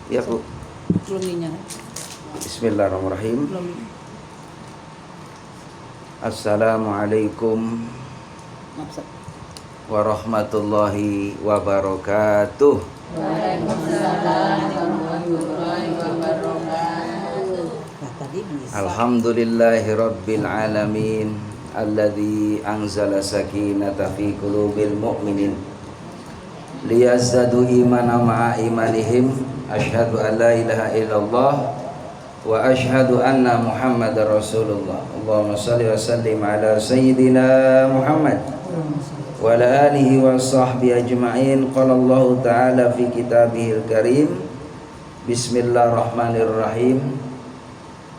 Ya Bu. Bismillahirrahmanirrahim. Assalamualaikum warahmatullahi wabarakatuh. Waalaikumsalam warahmatullahi wabarakatuh. Alhamdulillahi rabbil alamin, alladzi anzala sakinata fi qulubil mu'minin liyazdadu imana ma'a imanihim. Asyhadu an la ilaha illallah wa asyhadu anna Muhammadar Rasulullah. Allahumma shalli wa sallim ala sayyidina Muhammad wa ala alihi wa sahbihi ajma'in. Qala Allah ta'ala fi kitabihil karim, bismillahirrahmanirrahim,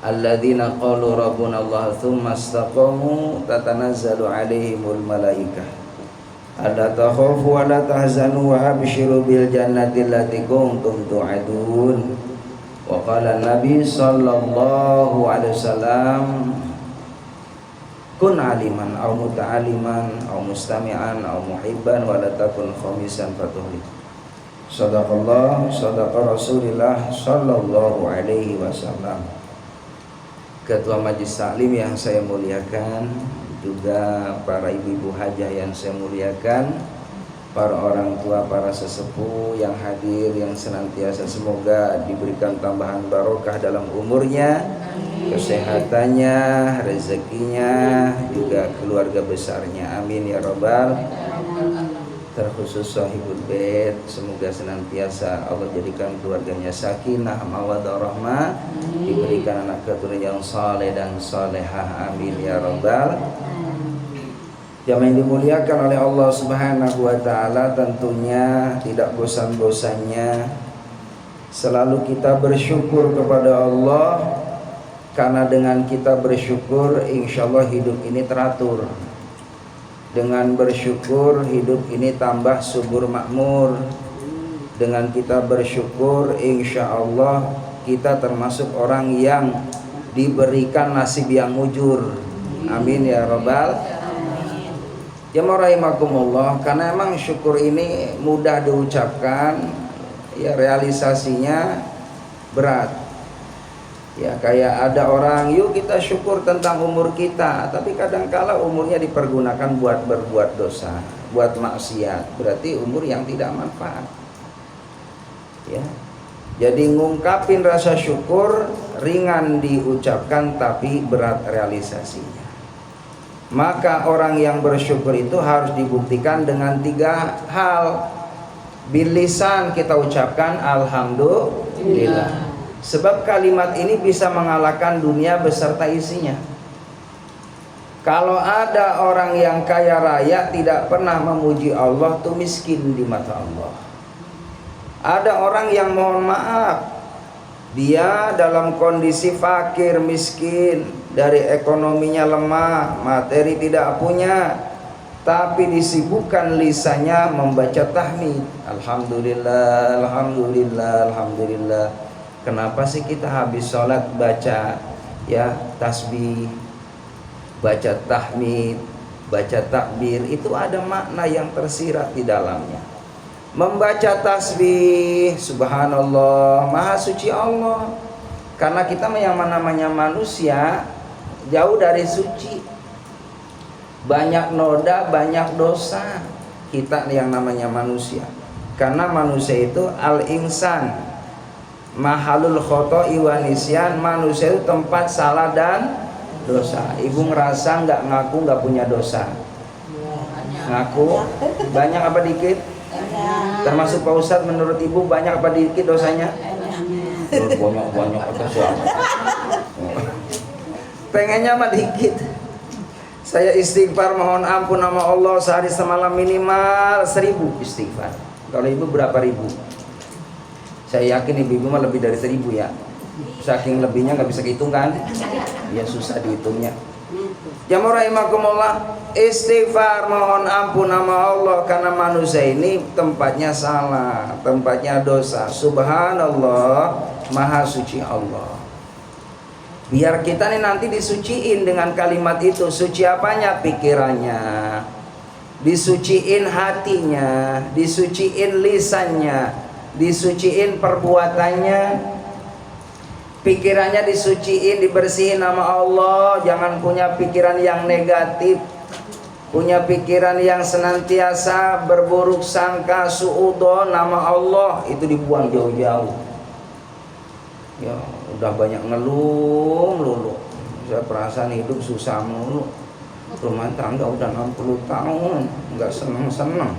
alladzina qalu rabbuna Allah thumma istaqamu tatanazzalu alaihimul malaikah alla takhafu wa la tahzanu wa abshiru bil jannati allati kuntum tu'adun. Wa qala Nabi sallallahu alaihi wasallam, kun aliman aw muta'aliman aw mustami'an aw muhibban wa la takun khamisan fatuhli. Sadaqallah, sadaqa Rasulullah sallallahu alaihi wasallam. Ketua Majelis Taklim yang saya muliakan, juga para ibu-ibu hajah yang saya muliakan, para orang tua, para sesepuh yang hadir, yang senantiasa semoga diberikan tambahan barokah dalam umurnya, kesehatannya, rezekinya, juga keluarga besarnya, amin ya rabbal. Terkhusus sahibul bait, semoga senantiasa Allah jadikan keluarganya sakinah, mawaddah, rahmah, diberikan anak keturunan yang saleh dan salehah, amin ya rabbal. Yang dimuliakan oleh Allah Subhanahu wa taala, tentunya tidak bosan-bosannya selalu kita bersyukur kepada Allah, karena dengan kita bersyukur insyaallah hidup ini teratur. Dengan bersyukur hidup ini tambah subur makmur. Dengan kita bersyukur insyaallah kita termasuk orang yang diberikan nasib yang mujur, amin ya rabbal. Ya rahimakumullah, karena emang syukur ini mudah diucapkan, ya realisasinya berat. Ya kayak ada orang, yuk kita syukur tentang umur kita, tapi kadangkala umurnya dipergunakan buat berbuat dosa, buat maksiat, berarti umur yang tidak manfaat. Ya. Jadi ngungkapin rasa syukur ringan diucapkan tapi berat realisasinya. Maka orang yang bersyukur itu harus dibuktikan dengan 3 hal. Bil lisan kita ucapkan alhamdulillah. Sebab kalimat ini bisa mengalahkan dunia beserta isinya. Kalau ada orang yang kaya raya tidak pernah memuji Allah, itu miskin di mata Allah. Ada orang yang mohon maaf, dia dalam kondisi fakir, miskin, dari ekonominya lemah, materi tidak punya, tapi disibukkan lisannya membaca tahmid, alhamdulillah, alhamdulillah, alhamdulillah. Kenapa sih kita habis sholat baca ya tasbih, baca tahmid, baca takbir? Itu ada makna yang tersirat di dalamnya. Membaca tasbih, subhanallah, maha suci Allah. Karena kita yang namanya manusia jauh dari suci, banyak noda, banyak dosa kita yang namanya manusia. Karena manusia itu al-insan mahalul khoto'i wa nisyan, manusia itu tempat salah dan dosa. Ibu ngerasa nggak ngaku nggak punya dosa? Ngaku banyak apa dikit? Termasuk Pak Ustadz, menurut ibu banyak apa dikit dosanya? Banyak atau siapa? Pengennya mah dikit. Saya istighfar mohon ampun nama Allah sehari semalam minimal 1000 istighfar. Kalau ibu berapa ribu? Saya yakin ibu mah lebih dari 1000 ya. Saking lebihnya nggak bisa dihitung kan? Ya susah dihitungnya. Ya rahimakumullah, istighfar mohon ampun nama Allah, karena manusia ini tempatnya salah, tempatnya dosa. Subhanallah, maha suci Allah. Biar kita nih nanti disuciin dengan kalimat itu. Suci apanya? Pikirannya, disuciin hatinya, disuciin lisannya, disuciin perbuatannya, pikirannya disuciin, dibersihin nama Allah. Jangan punya pikiran yang negatif, punya pikiran yang senantiasa berburuk sangka, suudzon nama Allah, itu dibuang jauh-jauh. Ya, udah banyak ngeluh melulu. Saya perasaan hidup susah mulu. Rumah tangga udah 60 tahun, nggak seneng-seneng.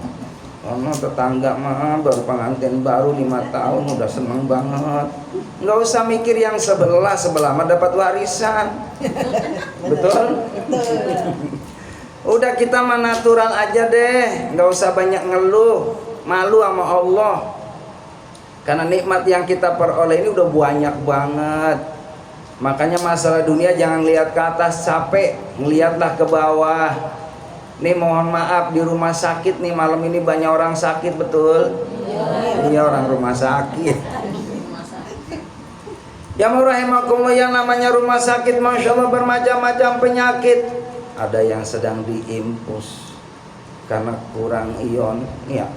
Ono tetangga mah baru pengantin baru 5 tahun udah seneng banget. Nggak usah mikir yang sebelah mah dapat warisan. Betul? Udah kita mah natural aja deh, nggak usah banyak ngeluh, malu sama Allah. Karena nikmat yang kita peroleh ini udah banyak banget. Makanya masalah dunia jangan lihat ke atas capek, ngelihatlah ke bawah. Nih mohon maaf di rumah sakit nih malam ini banyak orang sakit, betul? Iya, orang rumah sakit. Ya rahimakumullah, yang namanya rumah sakit Masya Allah bermacam-macam penyakit. Ada yang sedang diimpus karena kurang ion, ya.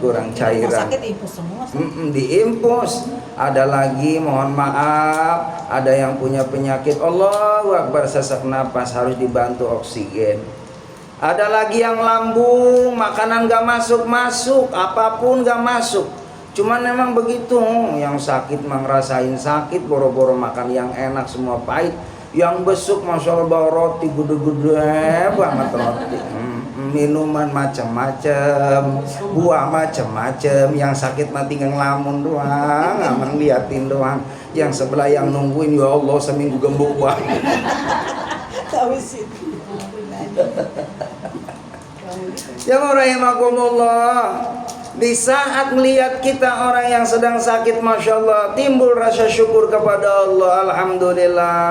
Kurang cairan. Rumah sakit impus semua. Diimpus. Ada lagi mohon maaf, ada yang punya penyakit Allahu Akbar sesak napas harus dibantu oksigen. Ada lagi yang lambung, makanan gak masuk, apapun gak masuk. Cuman memang begitu, yang sakit mah ngerasain sakit, boro-boro makan yang enak semua pahit. Yang besuk Masya Allah bawa roti gede-gede banget roti. Minuman macam-macam, buah macam-macam. Yang sakit mati ngelamun doang, aman liatin doang. Yang sebelah yang nungguin, ya Allah seminggu gembuk banget. Ya rahimakumullah. Di saat melihat kita orang yang sedang sakit, Masya Allah, timbul rasa syukur kepada Allah. Alhamdulillah.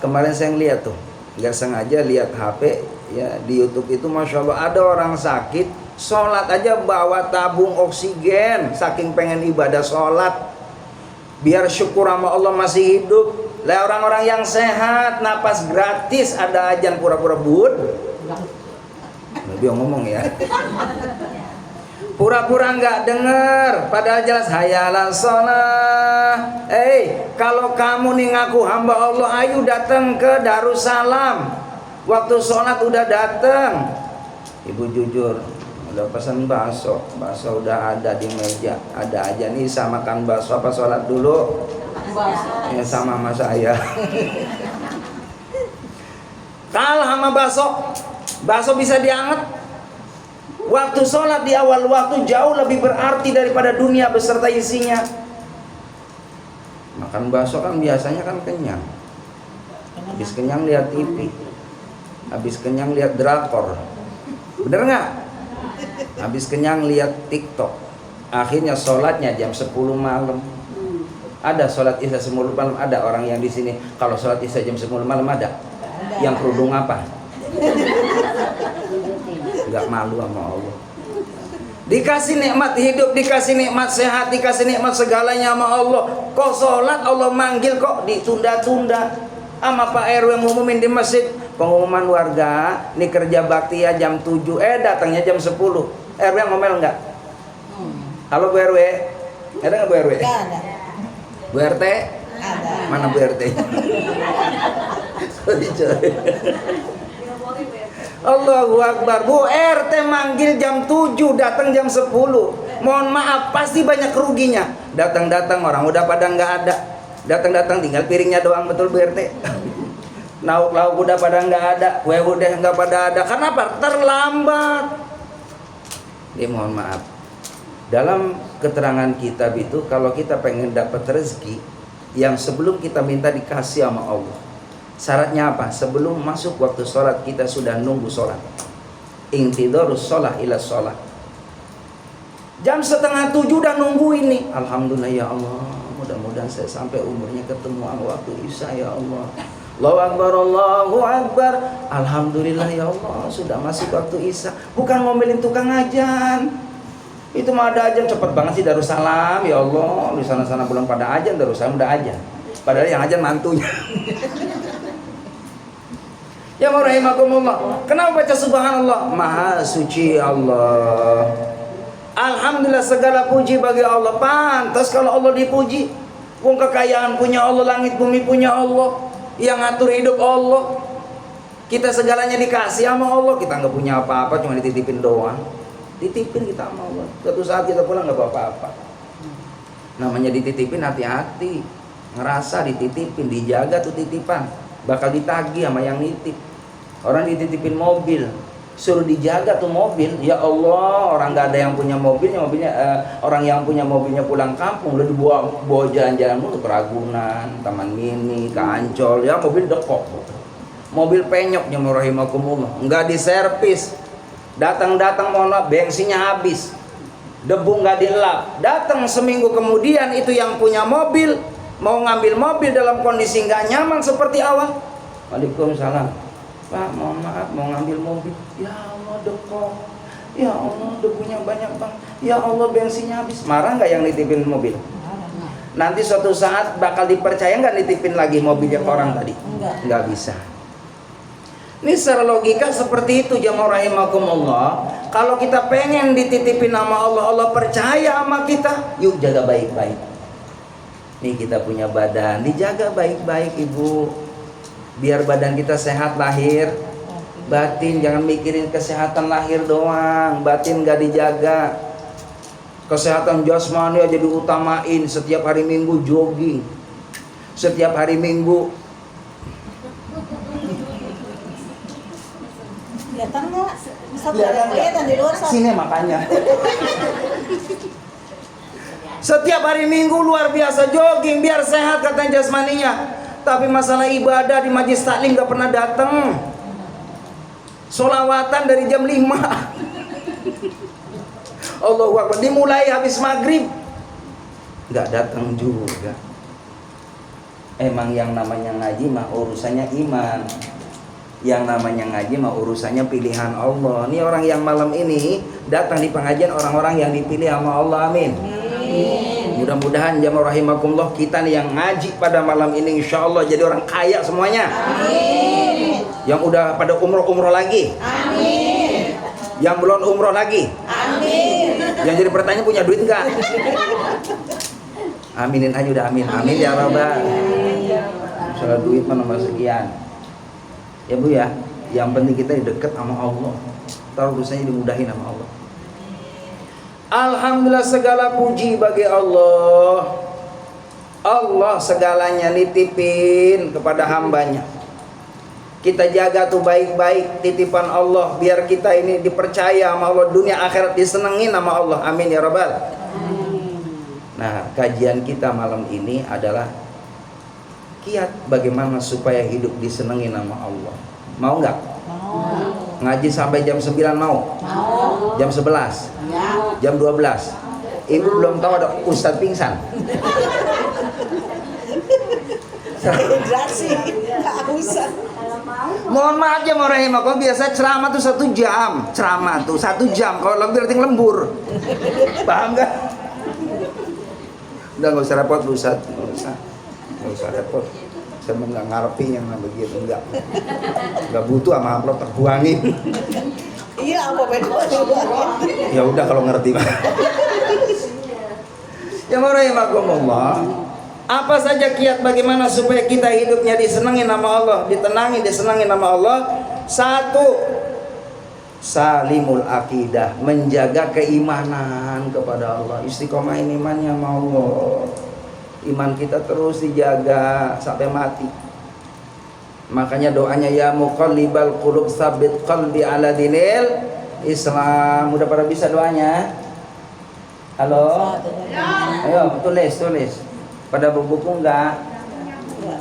Kemarin saya ngeliat tuh, nggak sengaja lihat HP ya di YouTube itu, Masya Allah ada orang sakit, sholat aja bawa tabung oksigen, saking pengen ibadah sholat, biar syukur sama Allah masih hidup. Lah orang-orang yang sehat, napas gratis, ada ajan pura-pura bud. Lebih ngomong ya. Pura-pura nggak dengar, padahal jelas hayalan sholat. Kalau kamu nih ngaku hamba Allah, ayo datang ke Darussalam. Waktu sholat udah datang. Ibu jujur, udah pesan bakso udah ada di meja. Ada aja nih, sama makan bakso apa sholat dulu? Ya sama saya. Kalah sama bakso bisa dianget. Waktu sholat di awal waktu jauh lebih berarti daripada dunia beserta isinya. Makan bakso kan biasanya kan kenyang. Habis kenyang lihat TV, habis kenyang lihat drakor, bener nggak? Habis kenyang lihat TikTok. Akhirnya sholatnya jam 10 malam. Ada sholat isya 10 malam, ada orang yang di sini kalau sholat isya jam 10 malam ada. Yang kerudung apa? Gak malu sama Allah. Dikasih nikmat hidup, dikasih nikmat sehat, dikasih nikmat segalanya sama Allah. Kok sholat Allah manggil kok ditunda-tunda. Sama Pak RW ngumumin di masjid, pengumuman warga ini kerja bakti ya jam 7, datangnya jam 10. RW ngomel enggak? Halo Bu RW, ada nggak Bu RW? Nggak ada. Bu RT? Ada. Mana Bu RT? Sorry. Allahu Akbar. Bu RT manggil jam 7, datang jam 10. Mohon maaf, pasti banyak ruginya. Datang-datang orang udah pada nggak ada. Datang-datang tinggal piringnya doang, betul Bu RT? Lauk-lauk udah pada nggak ada, kue udah nggak pada ada. Kenapa? Terlambat. Ini mohon maaf. Dalam keterangan kitab itu, kalau kita pengen dapat rezeki, yang sebelum kita minta dikasih sama Allah. Syaratnya apa? Sebelum masuk waktu sholat kita sudah nunggu sholat. Intidharus sholat ila sholat. Jam 6:30 udah nunggu ini. Alhamdulillah ya Allah, mudah-mudahan saya sampai umurnya ketemu waktu isya ya Allah. Allahu Akbar, Allahu Akbar. Alhamdulillah ya Allah, sudah masuk waktu isya. Bukan ngomelin tukang ajan. Itu mah ada ajan cepet banget sih Darussalam ya Allah. Di sana-sana belum pada ajan, Darussalam udah ajan. Padahal yang ajan mantunya. Ya rahimakumullah. Kenapa baca subhanallah? Maha suci Allah. Alhamdulillah, segala puji bagi Allah. Pantas kalau Allah dipuji. Wong kekayaan punya Allah, langit bumi punya Allah, yang ngatur hidup Allah. Kita segalanya dikasih sama Allah. Kita nggak punya apa-apa, cuma dititipin doang. Dititipin kita sama Allah. Suatu saat kita pulang nggak apa-apa. Namanya dititipin, hati-hati. Ngerasa dititipin, dijaga tuh titipan. Bakal ditagih sama yang nitip. Orang dititipin mobil, suruh dijaga tuh mobil. Ya Allah, orang nggak ada yang punya mobilnya, orang yang punya mobilnya pulang kampung udah dibawa jalan-jalan mulu ke Ragunan, Taman Mini, ke Ancol. Ya mobil dekok, mobil penyok, jemaah rahimakumullah, nggak diservis. Datang mohon maaf, bensinnya habis, debu nggak dilap. Datang seminggu kemudian itu yang punya mobil mau ngambil mobil dalam kondisi nggak nyaman seperti awal. Waalaikumsalam. Pak, mohon maaf mau ngambil mobil. Ya Allah dekok. Ya Allah debunya banyak bang. Ya Allah bensinnya habis. Marah nggak yang nitipin mobil? Nanti suatu saat bakal dipercaya nggak nitipin lagi mobilnya ke orang tadi? Nggak bisa. Ini secara logika seperti itu jamaah rahimakumullah. Kalau kita pengen dititipin nama Allah, Allah percaya sama kita, yuk jaga baik-baik. Nih kita punya badan, dijaga baik-baik ibu. Biar badan kita sehat lahir, batin. Jangan mikirin kesehatan lahir doang, batin gak dijaga. Kesehatan jasmani aja diutamain. Setiap hari Minggu jogging, setiap hari Minggu. Kelihatan nggak? Kelihatan di luar sana. Sini makanya. Setiap hari Minggu luar biasa jogging biar sehat katanya jasmaninya. Tapi masalah ibadah di majlis taklim gak pernah datang. Sholawatan dari jam 5. Allahu Akbar, dimulai habis maghrib gak datang juga. Emang yang namanya ngaji mah urusannya iman. Yang namanya ngaji mah urusannya pilihan Allah. Ini orang yang malam ini datang di pengajian orang-orang yang dipilih sama Allah, amin. Mudah-mudahan jamaah rahimakumullah kita nih yang ngaji pada malam ini insya Allah jadi orang kaya semuanya. Amin. Yang udah pada umroh lagi. Amin. Yang belum umroh lagi. Amin. Yang jadi pertanyaan punya duit enggak? Aminin aja udah amin. Amin ya Rabbal. Soal duit mah nomor sekian. Ya Bu ya, yang penting kita deket sama Allah. Tahu urusannya dimudahin sama Allah. Alhamdulillah segala puji bagi Allah. Allah segalanya nitipin kepada hambanya. Kita jaga tuh baik-baik titipan Allah biar kita ini dipercaya sama Allah, dunia akhirat disenengin sama Allah. Amin ya Rabbal. Nah, kajian kita malam ini adalah kiat bagaimana supaya hidup disenengin sama Allah. Mau nggak? Mau. Ngaji sampai jam 9 mau? Mau. Jam 11? Ya. Jam 12? Ibu belum tahu ada Ustadz pingsan. Mohon maaf ya kalau biasa ceramah tuh 1 jam. Ceramah tuh 1 jam. Kalau lebih berarti lembur. Paham nggak? Udah nggak usah repot Bu Ustadz. Nggak usah repot. Saya nggak ngarepin yang begitu, enggak butuh sama amplop terbuangin. Iya, apa bedanya? Ya udah kalau ngerti mah. Ya rahimakumullah. Apa saja kiat bagaimana supaya kita hidupnya disenangi nama Allah, ditenangi, disenangi nama Allah? 1, salimul akidah, menjaga keimanan kepada Allah, istiqomahin imannya sama Allah. Iman kita terus dijaga sampai mati. Makanya doanya ya muqallibal qulub tsabbit qalbi ala dinil Islam. Udah pada bisa doanya? Halo? Ayo tulis. Pada buku enggak?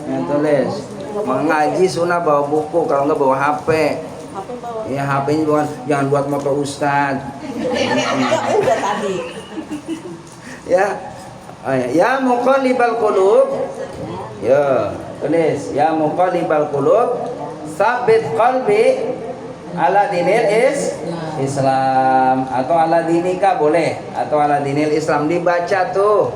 Ya, tulis. Mengaji sunnah bawa buku, kalau enggak bawa HP. Ya HP-nya jangan buat moto ustad. Udah tadi. Ya muqallibal qulub. Ya, tulis ya muqallibal qulub tsabbit qalbi ala dinil Islam atau ala dinika boleh, atau ala dinil Islam dibaca tuh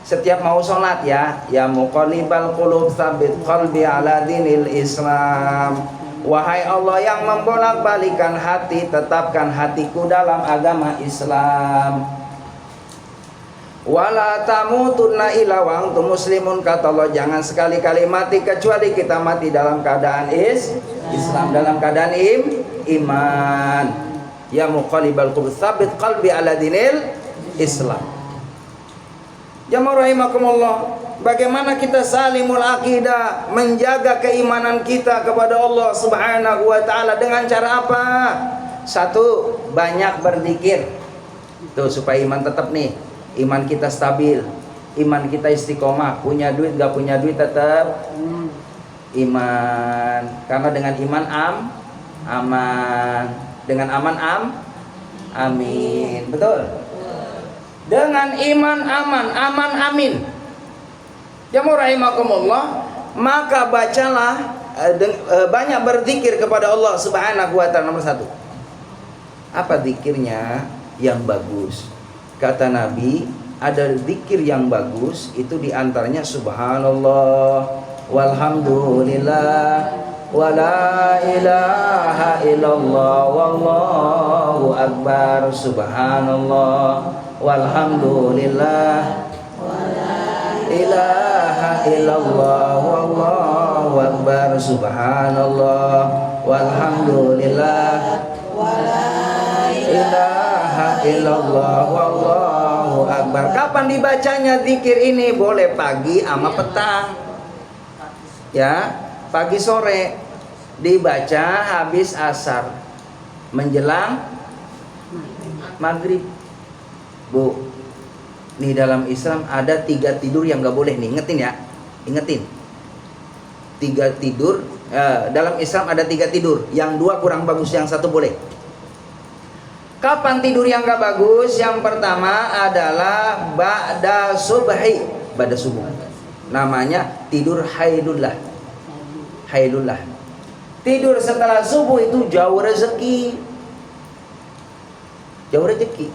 setiap mau sholat ya. Ya muqallibal qulub tsabbit qalbi ala dinil Islam. Wahai Allah yang membolak-balikan hati, tetapkan hatiku dalam agama Islam. Wala tamutunna illa wa antum muslimun, kata Allah, jangan sekali-kali mati kecuali kita mati dalam keadaan Islam, dalam keadaan iman. Ya muqallibal qulub tsabit qalbi ala dinil Islam. Jamaah rahimakumullah, bagaimana kita salimul akidah, menjaga keimanan kita kepada Allah Subhanahu wa taala dengan cara apa? Satu, banyak berzikir. Tuh supaya iman tetap nih. Iman kita stabil, iman kita istiqomah, punya duit gak punya duit tetap iman, karena dengan iman aman, dengan aman amin, betul. Dengan iman aman amin. Jamaah rahimakumullah, maka bacalah banyak berzikir kepada Allah Subhanahu wa taala. Nomor satu, apa zikirnya yang bagus? Kata Nabi, ada zikir yang bagus, itu diantaranya subhanallah, walhamdulillah, wala ilaha illallah, wallahu akbar, subhanallah, walhamdulillah, wala ilaha illallah, wallahu akbar, subhanallah, walhamdulillah, wala ilaha illallah, wallahu akbar. Kapan dibacanya zikir ini? Boleh pagi sama petang, ya, pagi sore dibaca habis asar menjelang maghrib. Bu, nih dalam Islam ada 3 tidur yang gak boleh nih, ingetin ya, ingetin. 3 tidur dalam Islam ada 3 tidur, yang 2 kurang bagus, yang 1 boleh. Kapan tidur yang gak bagus? Yang pertama adalah ba'da subhi, pada subuh. Namanya tidur hailullah. Hailullah. Tidur setelah subuh itu jauh rezeki. Jauh rezeki.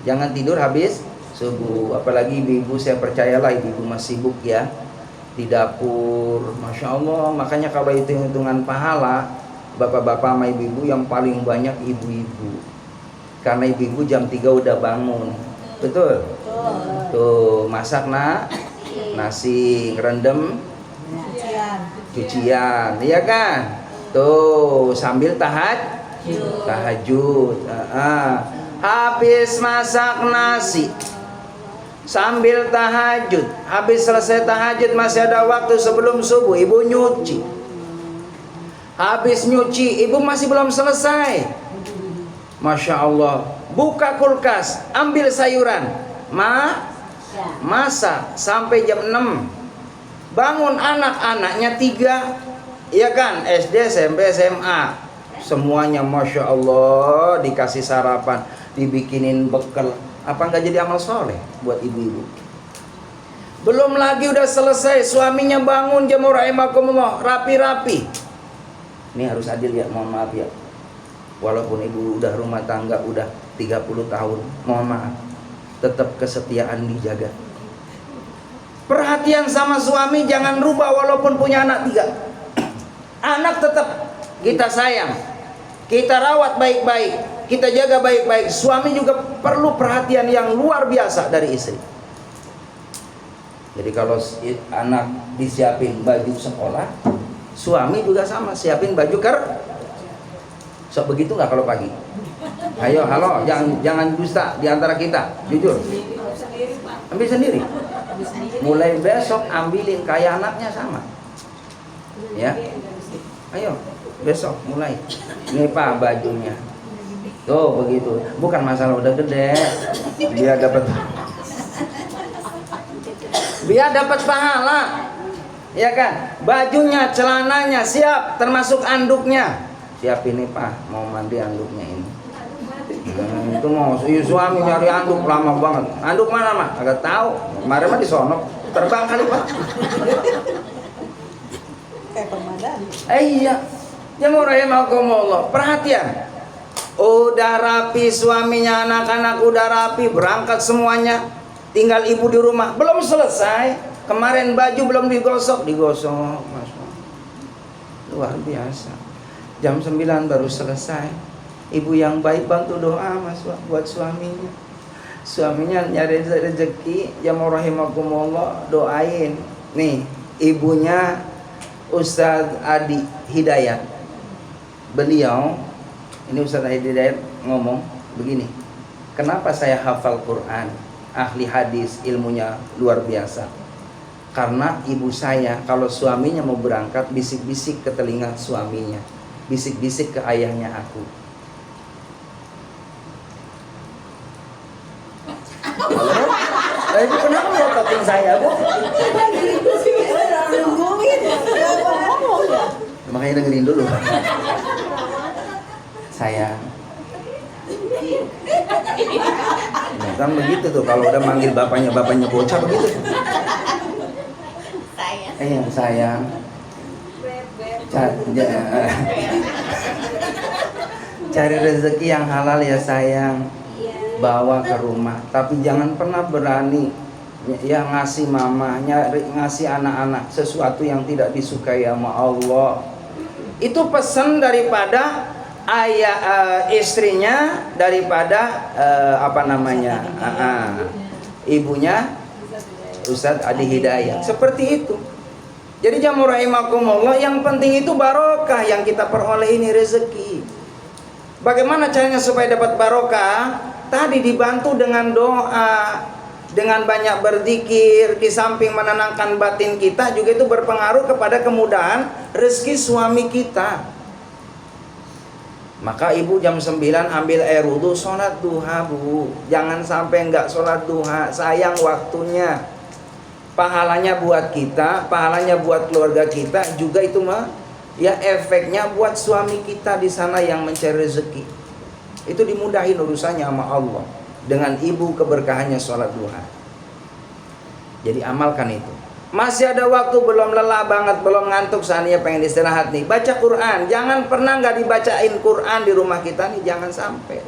Jangan tidur habis subuh. Apalagi ibu-ibu, saya percayalah ibu-ibu masih sibuk ya di dapur. Masya Allah. Makanya kalau hitung-hitungan pahala, bapak-bapak sama ibu-ibu yang paling banyak ibu-ibu. Karena ibu-ibu jam 3 udah bangun. Betul? Tuh, masak nasi, ngerendam cucian, iya kan? Tuh, sambil tahajud. Habis masak nasi, sambil tahajud. Habis selesai tahajud masih ada waktu sebelum subuh, ibu nyuci. Habis nyuci, ibu masih belum selesai. Masya Allah, buka kulkas, ambil sayuran, masak sampai jam 6. Bangun anak-anaknya 3, ya kan, SD, SMP, SMA. Semuanya Masya Allah dikasih sarapan, dibikinin bekal. Apa nggak jadi amal soleh buat ibu-ibu? Belum lagi udah selesai, suaminya bangun, jamaah rahimakumullah, rapi-rapi. Ini harus adil ya, mohon maaf ya. Walaupun ibu udah rumah tangga udah 30 tahun, mohon maaf, tetap kesetiaan dijaga. Perhatian sama suami jangan rubah walaupun punya anak 3. Anak tetap kita sayang, kita rawat baik-baik, kita jaga baik-baik. Suami juga perlu perhatian yang luar biasa dari istri. Jadi kalau anak disiapin baju sekolah, suami juga sama, siapin baju sok begitu nggak kalau pagi? Ayo, halo, jangan dusta di antara kita, jujur. Ambil sendiri. Mulai besok ambilin kayak anaknya sama. Ya. Ayo, besok mulai. Ini Pak bajunya. Tuh begitu. Bukan masalah udah gede, biar dapat pahala. Ya kan? Bajunya, celananya siap, termasuk anduknya. Siap ini Pak, mau mandi anduknya ini. Itu mau suami nyari anduk lama banget. Anduk mana mah? Agak tahu. Kemarin mah disonok, terbang kali Pak. Kayak permadani. Iya. Jamaah rahimakumullah, perhatian. Udah rapi suaminya, anak-anak udah rapi, berangkat semuanya. Tinggal ibu di rumah, belum selesai. Kemarin baju belum digosok, luar biasa. Jam 9 baru selesai. Ibu yang baik bantu doa mas buat suaminya. Suaminya nyari rezeki, ya mau rahimakumullah, doain. Nih, ibunya Ustadz Adi Hidayat. Beliau, ini Ustadz Adi Hidayat ngomong begini, kenapa saya hafal Quran, ahli hadis, ilmunya luar biasa. Karena ibu saya kalau suaminya mau berangkat bisik-bisik ke telinga suaminya, bisik-bisik ke ayahnya aku. Ibu kenapa ngototin saya, Bu? Makanya dengerin dulu. Sayang. Nah, kan begitu tuh kalau udah manggil bapaknya bocah begitu. Sayang. Cari rezeki yang halal ya sayang. Bawa ke rumah, tapi jangan pernah berani ya ngasih mamanya, ngasih anak-anak sesuatu yang tidak disukai sama Allah. Itu pesan daripada ayah istrinya, daripada ibunya Ustadz Adi Hidayat. Seperti itu. Jadi jamu rahimakumullah, yang penting itu barokah yang kita peroleh ini, rezeki. Bagaimana caranya supaya dapat barokah? Tadi dibantu dengan doa, dengan banyak berzikir, di samping menenangkan batin kita juga itu berpengaruh kepada kemudahan rezeki suami kita. Maka ibu jam 9 ambil air wudu, sholat duha, Bu. Jangan sampai enggak sholat duha, sayang waktunya. Pahalanya buat kita, pahalanya buat keluarga kita, juga itu ya efeknya buat suami kita di sana yang mencari rezeki. Itu dimudahin urusannya sama Allah. Dengan ibu keberkahannya sholat duha. Jadi amalkan itu. Masih ada waktu, belum lelah banget, belum ngantuk, saatnya pengen istirahat nih, baca Quran. Jangan pernah gak dibacain Quran di rumah kita nih, jangan sampai.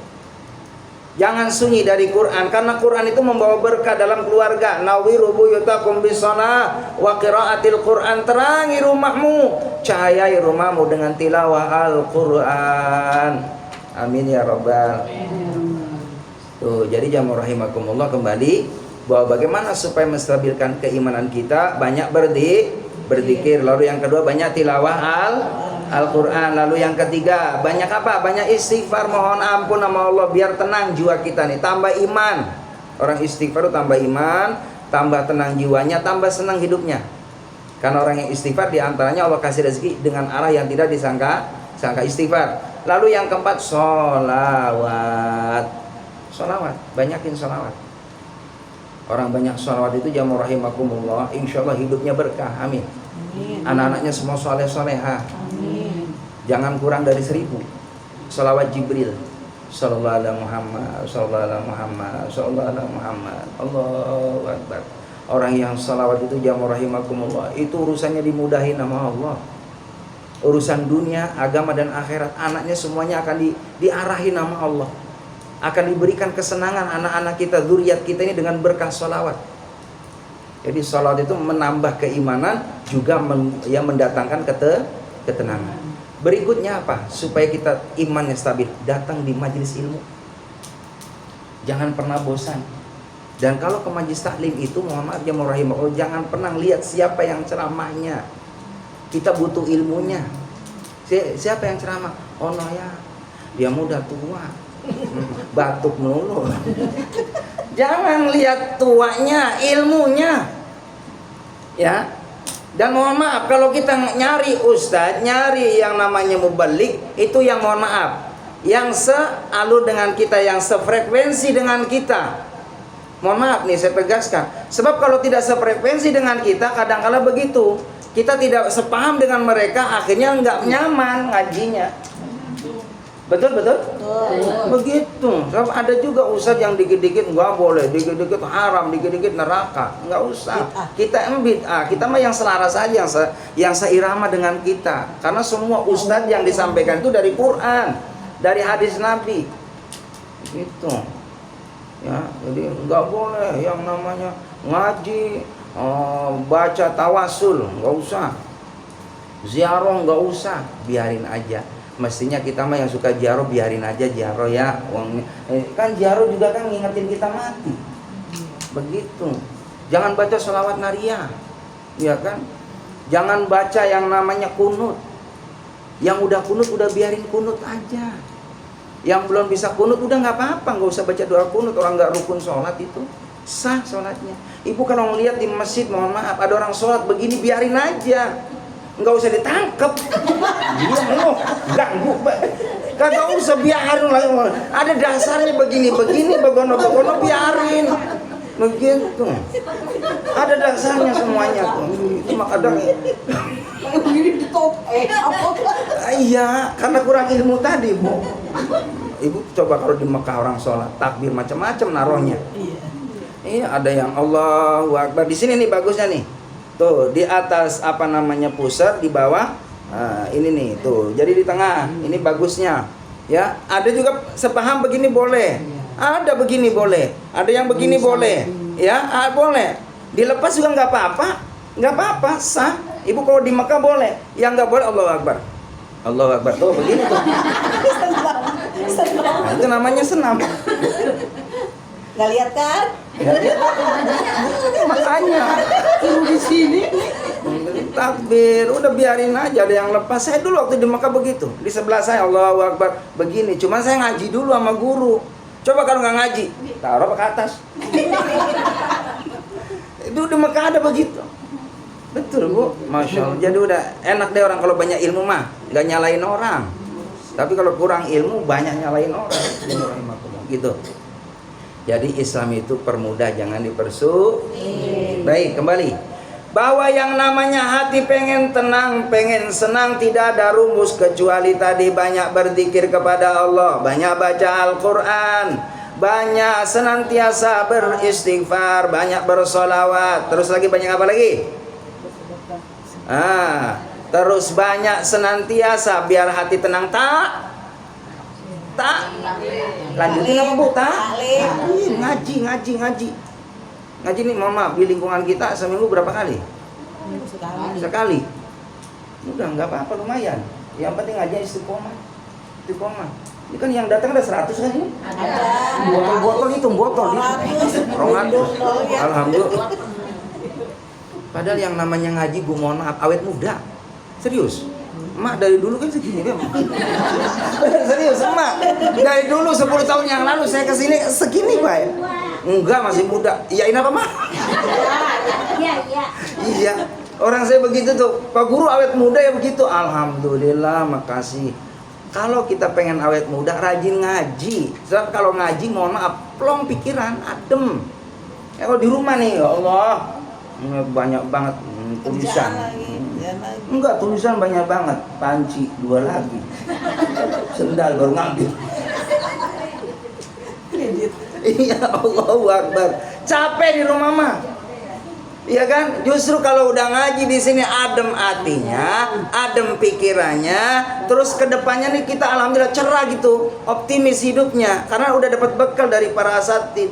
Jangan sunyi dari Quran, karena Quran itu membawa berkah dalam keluarga. Nawiru buyutakum bisana wa qiraatil Quran. Terangi rumahmu, cahayai rumahmu dengan tilawah Al-Quran. Amin ya rabbal. Tuh, jadi jamu rahimakumullah, kembali bahwa bagaimana supaya menstabilkan keimanan kita, banyak berzikir. Lalu yang kedua, banyak tilawah Al-Quran. Lalu yang ketiga, banyak apa? Banyak istighfar, mohon ampun sama Allah, biar tenang jiwa kita nih, tambah iman. Orang istighfar tambah iman, tambah tenang jiwanya, tambah senang hidupnya. Karena orang yang istighfar diantaranya Allah kasih rezeki dengan arah yang tidak disangka istighfar. Lalu yang keempat, sholawat. Banyakin sholawat. Orang banyak sholawat itu jamu rahimakumullah, insya Allah hidupnya berkah, amin. Anak-anaknya semua soleh-soleha. Jangan kurang dari 1000. Sholawat Jibril, sallallahu alaihi Muhammad, sallallahu alaihi Muhammad, sallallahu alaihi Muhammad, Allahu Akbar. Orang yang sholawat itu jamu rahimakumullah, itu urusannya dimudahin sama Allah. Urusan dunia, agama dan akhirat, anaknya semuanya akan diarahin sama Allah. Akan diberikan kesenangan anak-anak kita, zuriat kita ini dengan berkah sholawat. Jadi sholawat itu menambah keimanan, juga mendatangkan ketenangan. Berikutnya apa? Supaya kita imannya stabil, datang di majelis ilmu. Jangan pernah bosan. Dan kalau ke majelis taklim itu, mohon maaf ya rahimahullah, jangan pernah lihat siapa yang ceramahnya. Kita butuh ilmunya. Siapa yang ceramah? Oh no ya, dia muda tua, batuk melulu. Jangan lihat tuanya, ilmunya. Ya. Dan mohon maaf, kalau kita nyari ustadz, nyari yang namanya mubalik, itu yang mohon maaf, yang sealur dengan kita, yang sefrekuensi dengan kita. Mohon maaf nih saya tegaskan, sebab kalau tidak sefrekuensi dengan kita, kadang-kala begitu. Kita tidak sepaham dengan mereka, akhirnya nggak nyaman ngajinya. Betul? Begitu. Sebab ada juga ustadz yang dikit-dikit nggak boleh, dikit-dikit haram, dikit-dikit neraka. Nggak usah. Kita kita mah yang selaras saja, yang seirama dengan kita. Karena semua ustadz yang disampaikan itu dari Quran, dari hadis Nabi. Gitu. Ya, jadi nggak boleh yang namanya ngaji, baca tawasul, nggak usah. Ziarah nggak usah, biarin aja. Mestinya kita mah yang suka ziarah biarin aja ziarah ya. Uangnya kan ziarah juga kan ngingetin kita mati. Begitu. Jangan baca sholawat nariyah, ya kan? Jangan baca yang namanya kunut. Yang udah kunut udah biarin kunut aja. Yang belum bisa kunut udah nggak apa-apa, nggak usah baca doa kunut. Orang nggak rukun sholat itu sah sholatnya. Ibu kalau ngeliat di masjid, mohon maaf, ada orang sholat begini, biarin aja. Nggak usah ditangkep. Dia mau ganggu. Kagak usah, biarin lah. Ada dasarnya begini-begini, begono-begono, biarin. Begitu. Ada dasarnya semuanya tuh. Cuma kadang Begini ditop. iya, karena kurang ilmu tadi, Bu. Ibu coba kalau di Mekah orang sholat takbir macam-macam narohnya. Iya, ada yang Allahu Akbar. Di sini nih bagusnya nih. Tuh, di atas apa namanya pusat, di bawah. Nah, ini nih, tuh. Jadi di tengah. Ini bagusnya. Ya, ada juga sepaham begini boleh. Ada begini boleh. Ada yang begini boleh. Ya, boleh. Dilepas juga nggak apa-apa. Nggak apa-apa, sah. Ibu kalau di Mekah boleh. Yang nggak boleh Allahu Akbar. Allahu Akbar. Tuh, begini tuh. Nah, itu namanya senam. Nggak lihat kan? Makanya Di sini. takbir, udah biarin aja, ada yang lepas. Saya dulu waktu di Mekah begitu. Di sebelah saya Allahu Akbar begini. Cuma saya ngaji dulu sama guru. Coba kalau nggak ngaji, taruh ke atas. Itu di Mekah ada begitu. Betul, Bu. Masya Allah. Jadi udah enak deh orang kalau banyak ilmu mah nggak nyalain orang. Tapi kalau kurang ilmu banyak nyalain orang. Gitu. Jadi Islam itu permudah, jangan dipersulit. Baik, kembali. Bahwa yang namanya hati pengen tenang, pengen senang, tidak ada rumus kecuali tadi banyak berzikir kepada Allah, banyak baca Al-Quran, banyak senantiasa beristighfar, banyak bersolawat. Terus lagi banyak apa lagi? Terus banyak senantiasa biar hati tenang. Lanjutin apa, Bu? Ngaji. Ngaji nih, mama, di lingkungan kita seminggu berapa kali? Sekali. Udah nggak apa-apa, lumayan. Yang penting ngaji istiqomah. Ini kan yang datang ada 100 kan ini? Ada. Botol hitung botol. 200. Alhamdulillah. Padahal yang namanya ngaji, Bu, mohon maaf, awet muda. Serius. Emak dari dulu kan segini kan? Serius, emak. Dari dulu 10 tahun yang lalu saya kesini segini, Pak ya? Enggak, masih muda. Iyain apa, Mak? Iya. Orang saya begitu tuh. Pak Guru awet muda ya begitu. Alhamdulillah, makasih. Kalau kita pengen awet muda, rajin ngaji. Sebab kalau ngaji, mohon maaf, plong pikiran, adem. Ya kalau di rumah nih, ya Allah, banyak banget tulisan. Enggak, tulisan banyak banget. Panci 2 lagi. Sendal baru ngambil. Iya, Allahu Akbar. Capek di rumah mah. Iya kan? Justru kalau udah ngaji di sini adem hatinya, adem pikirannya, terus kedepannya nih kita alhamdulillah cerah gitu, optimis hidupnya karena udah dapat bekal dari para asatid.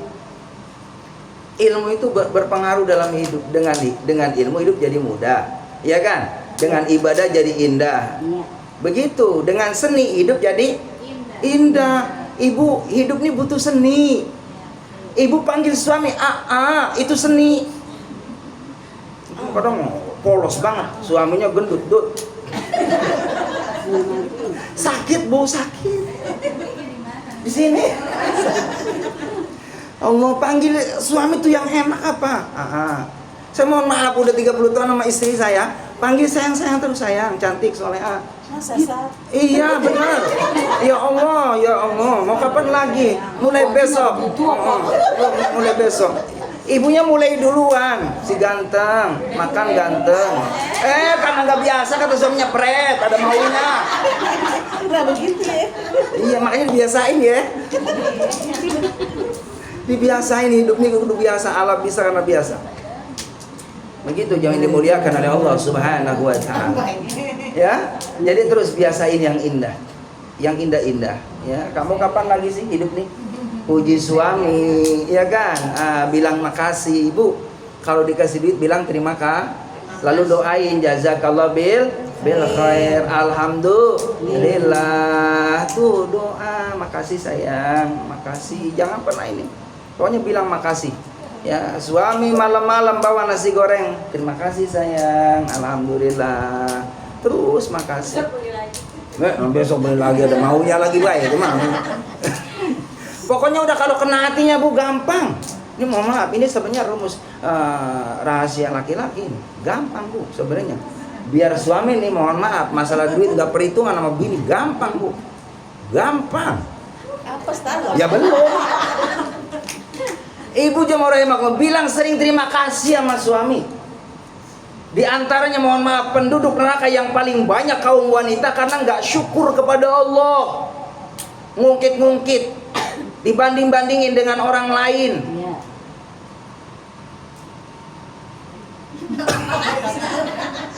Ilmu itu berpengaruh dalam hidup. Dengan ilmu hidup jadi mudah. Ya kan? Dengan ibadah jadi indah. Begitu, dengan seni hidup jadi indah. Ibu, hidup ini butuh seni. Ibu panggil suami, itu seni. Kadang polos banget, suaminya gendut. Sakit, Bu, sakit. Di sini. Allah, panggil suami tuh yang enak apa? Saya mohon maaf udah 30 tahun sama istri saya, panggil sayang terus, sayang, cantik, soleha. Iya benar. Ya Allah, mau kapan lagi? Mulai besok. Mulai besok. Ibunya mulai duluan, si ganteng, makan ganteng. Karena nggak biasa kata suaminya pret, ada maunya. Nah begitu ya. Iya, makanya dibiasain ya. Dibiasain hidup ini kudu biasa, Allah bisa karena biasa. Begitu, jangan dimuliakan oleh Allah Subhanahu wa taala. Ya, jadi terus biasain yang indah. Yang indah-indah, ya. Kamu kapan lagi sih hidup nih? Puji suami, ya kan? Bilang makasih, Ibu. Kalau dikasih duit bilang terima kasih. Lalu doain jazakallah bil khair. Alhamdulillah. Tuh doa, makasih sayang, makasih. Jangan pernah ini. Pokoknya bilang makasih. Ya, suami malam-malam bawa nasi goreng. Terima kasih sayang, alhamdulillah. Terus makasih. Besok beli lagi, ada maunya lagi baik itu mah. Pokoknya udah kalau kena hatinya Bu gampang. Ini mohon maaf, ini sebenarnya rumus rahasia laki-laki. Gampang Bu sebenarnya. Biar suami nih mohon maaf, masalah duit gak perhitungan sama bini, gampang Bu. Gampang. Apa standar? Ya belum. Ibu jemaah rahimahullah bilang sering terima kasih sama suami. Di antaranya mohon maaf, penduduk neraka yang paling banyak kaum wanita karena nggak syukur kepada Allah. Ngungkit-ngungkit, dibanding-bandingin dengan orang lain. Iya.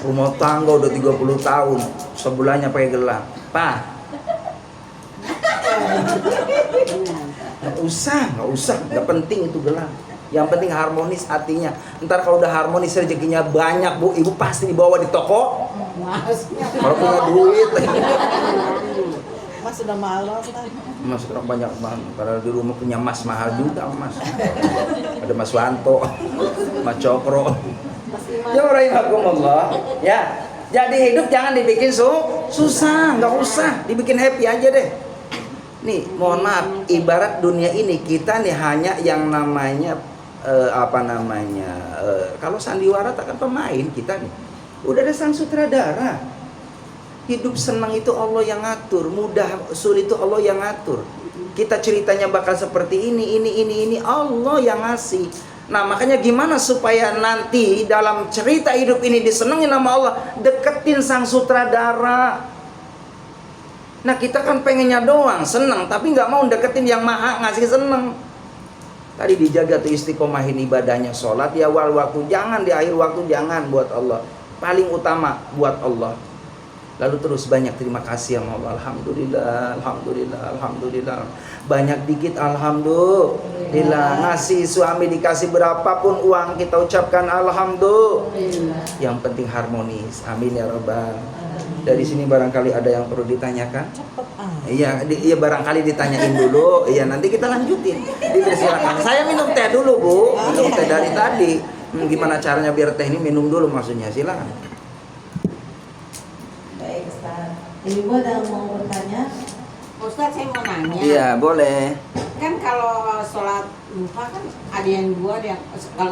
Rumah tangga udah 30 tahun, sebulannya pakai gelang. Pak, nggak usah, nggak penting itu gelang. Yang penting harmonis hatinya. Ntar kalau udah harmonis rezekinya banyak Bu, ibu pasti dibawa di toko. Kalau punya duit. Mas sudah malas kan? Mas orang banyak banget. Padahal di rumah punya mas mahal juga mas. Ada Mas Wanto, Mas Cokro. Ya rahimakumullah. Ya. Jadi hidup jangan dibikin susah, nggak usah, dibikin happy aja deh. Nih, mohon maaf, ibarat dunia ini kita nih hanya yang namanya kalau sandiwara takkan pemain kita nih. Udah ada sang sutradara. Hidup senang itu Allah yang ngatur, mudah sulit itu Allah yang ngatur. Kita ceritanya bakal seperti ini Allah yang ngasih. Nah, makanya gimana supaya nanti dalam cerita hidup ini disenengin sama Allah, deketin sang sutradara. Nah, kita kan pengennya doang seneng, tapi nggak mau deketin yang maha ngasih seneng. Tadi dijaga tuh istiqomahin ibadahnya, sholat di awal waktu jangan, di akhir waktu jangan, buat Allah. Paling utama buat Allah. Lalu terus banyak terima kasih sama Allah. Alhamdulillah. Banyak dikit alhamdulillah. Ngasih suami dikasih berapapun uang kita ucapkan alhamdulillah. Yang penting harmonis. Amin ya rabbal. Dari sini barangkali ada yang perlu ditanyakan. Iya barangkali ditanyain dulu. Iya nanti kita lanjutin. Silakan. Saya minum teh dulu Bu. Minum teh dari tadi. Gimana caranya biar teh ini minum dulu maksudnya? Silakan. Baik Ustaz. Ibu ada mau bertanya? Ustaz saya mau nanya. Iya boleh. Kan kalau sholat duha kan ada yang dua, ada yang kalau